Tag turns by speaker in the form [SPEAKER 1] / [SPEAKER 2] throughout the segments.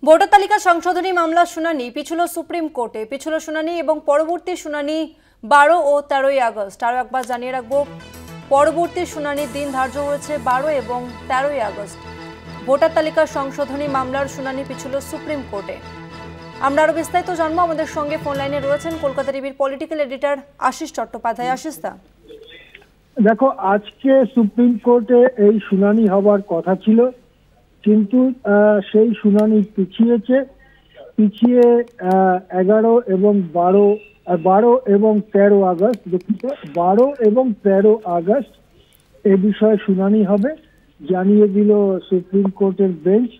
[SPEAKER 1] Voter তালিকা সংশোধনী মামলা শুনানি পিছল সুপ্রিম কোর্টে। পিছল শুনানি এবং পরবর্তী শুনানি 12 ও 13 আগস্ট। আরও একবার জানিয়ে রাখবো, পরবর্তী শুনানির দিন ধার্য হয়েছে 12 এবং 13 আগস্ট। ভোটার তালিকা সংশোধনী মামলার শুনানি পিছল সুপ্রিম কোর্টে। আমরা আরো বিস্তারিত জানবো। আমাদের সঙ্গে ফোন লাইনে রয়েছেন কলকাতা টিভির পলিটিক্যাল এডিটর আশিস চট্টোপাধ্যায়। আশিস দা,
[SPEAKER 2] দেখো, আজকে সুপ্রিম কোর্টে এই শুনানি হবার কথা ছিল, কিন্তু সেই শুনানি পিছিয়ে 11 এবং 12 এবং 13 আগস্ট, দুঃখিত 12 এবং 13 আগস্ট এ বিষয়ে শুনানি হবে জানিয়ে দিল সুপ্রিম কোর্টের বেঞ্চ।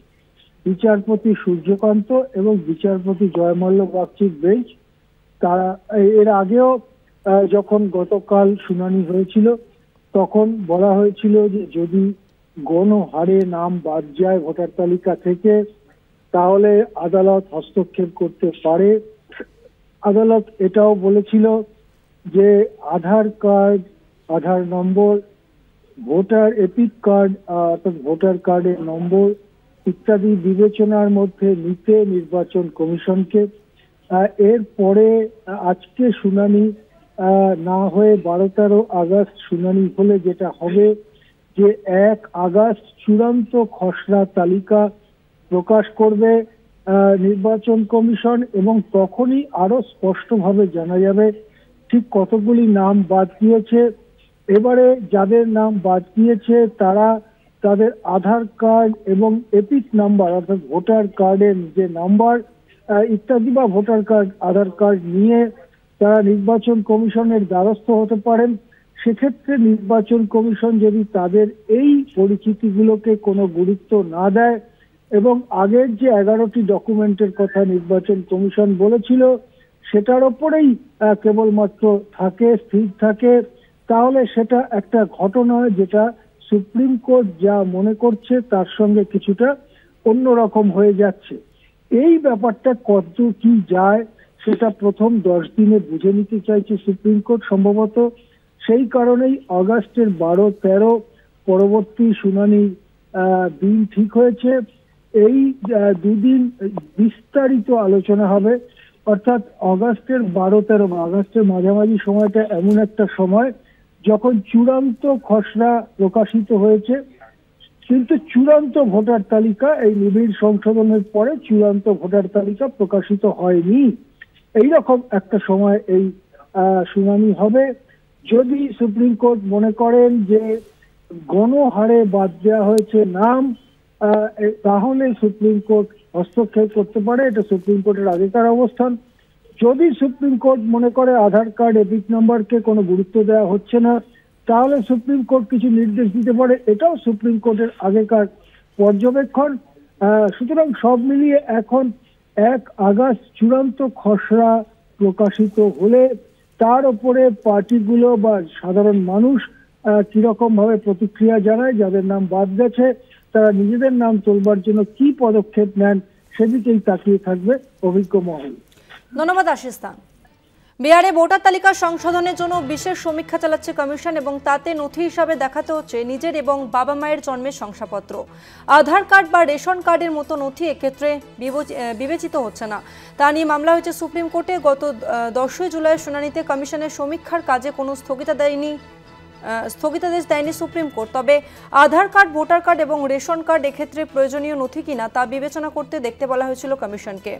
[SPEAKER 2] বিচারপতি সূর্যকান্ত এবং বিচারপতি জয়মাল্য বাগচির বেঞ্চ। তারা এর আগেও যখন গতকাল শুনানি হয়েছিল তখন বলা হয়েছিল যে যদি গণহারে নাম বাদ যায় ভোটার তালিকা থেকে তাহলে আদালত হস্তক্ষেপ করতে পারে। আদালত এটাও বলেছিল যে আধার কার্ড, আধার নম্বর, ভোটার এপিক কার্ড অর্থাৎ ভোটার কার্ডের নম্বর ইত্যাদি বিবেচনার মধ্যে নিতে নির্বাচন কমিশনকে। এরপরে আজকে শুনানি না হয়ে 12-13 আগস্ট শুনানি হলে যেটা হবে যে 1 আগস্ট চূড়ান্ত খসড়া তালিকা প্রকাশ করবে নির্বাচন কমিশন এবং তখনই আরো স্পষ্টভাবে জানা যাবে ঠিক কতগুলি নাম বাদ গিয়েছে। এবারে যাদের নাম বাদ গিয়েছে তারা তাদের আধার কার্ড এবং এপিক নাম্বার অর্থাৎ ভোটার কার্ডের যে নাম্বার ইত্যাদি বা ভোটার কার্ড, আধার কার্ড নিয়ে তারা নির্বাচন কমিশনের দ্বারস্থ হতে পারেন। সেক্ষেত্রে নির্বাচন কমিশন যদি তাদের এই পরিচিতিগুলোকে কোনো গুরুত্ব না দেয় এবং আগের যে 11টি ডকুমেন্টের কথা নির্বাচন কমিশন বলেছিল সেটার ওপরেই কেবলমাত্র স্থির থাকে, তাহলে সেটা একটা ঘটনা যেটা সুপ্রিম কোর্ট যা মনে করছে তার সঙ্গে কিছুটা অন্যরকম হয়ে যাচ্ছে। এই ব্যাপারটা কতদূর কি যায় সেটা প্রথম 10 দিনে বুঝে নিতে চাইছে সুপ্রিম কোর্ট সম্ভবত। সেই কারণেই আগস্টের 12-13 পরবর্তী শুনানি দিন ঠিক হয়েছে। এই দুদিন বিস্তারিত আলোচনা হবে, অর্থাৎ আগস্টের 12-13 বা আগস্টের মাঝামাঝি সময়টা এমন একটা সময় যখন চূড়ান্ত খসড়া প্রকাশিত হয়েছে, কিন্তু চূড়ান্ত ভোটার তালিকা এই নিবিড় সংশোধনের পরে চূড়ান্ত ভোটার তালিকা প্রকাশিত হয়নি। এইরকম একটা সময় এই শুনানি হবে। যদি সুপ্রিম কোর্ট মনে করেন যে গণহারে বাদ দেওয়া হয়েছে নাম, তাহলে সুপ্রিম কোর্ট হস্তক্ষেপ করতে পারে, এটা সুপ্রিম কোর্টের আগেকার অবস্থান। যদি সুপ্রিম কোর্ট মনে করে আধার কার্ড এপিক নাম্বারকে কোনো গুরুত্ব দেওয়া হচ্ছে না তাহলে সুপ্রিম কোর্ট কিছু নির্দেশ দিতে পারে, এটাও সুপ্রিম কোর্টের আগেকার পর্যবেক্ষণ। সুতরাং সব মিলিয়ে এখন 1 আগস্ট চূড়ান্ত খসড়া প্রকাশিত হলে তার উপরে পার্টিগুলো বা সাধারণ মানুষ কিরকম ভাবে প্রতিক্রিয়া জানায়, যাদের নাম বাদ গেছে তারা নিজেদের নাম তোলবার জন্য কি পদক্ষেপ নেন সেদিকেই তাকিয়ে থাকবে অভিজ্ঞ মহল।
[SPEAKER 1] ধন্যবাদ আশিস দা। বিহারে ভোটার তালিকা সংশোধনের জন্য বিশেষ সমীক্ষা চালাচ্ছে কমিশন এবং তাতে নথি হিসাবে দেখাতে হচ্ছে নিজের এবং বাবা মায়ের জন্মের শংসাপত্র। আধার কার্ড বা রেশন কার্ডের মতো নথি এক্ষেত্রে বিবেচিত হচ্ছে না। তা নিয়ে মামলা হয়েছে সুপ্রিম কোর্টে। গত 10 জুলাইয়ের শুনানিতে কমিশনের সমীক্ষার কাজে কোনো স্থগিতাদেশ দেয়নি সুপ্রিম কোর্ট। তবে আধার কার্ড, ভোটার কার্ড এবং রেশন কার্ড এক্ষেত্রে প্রয়োজনীয় নথি কিনা তা বিবেচনা করতে দেখতে বলা হয়েছিল কমিশনকে।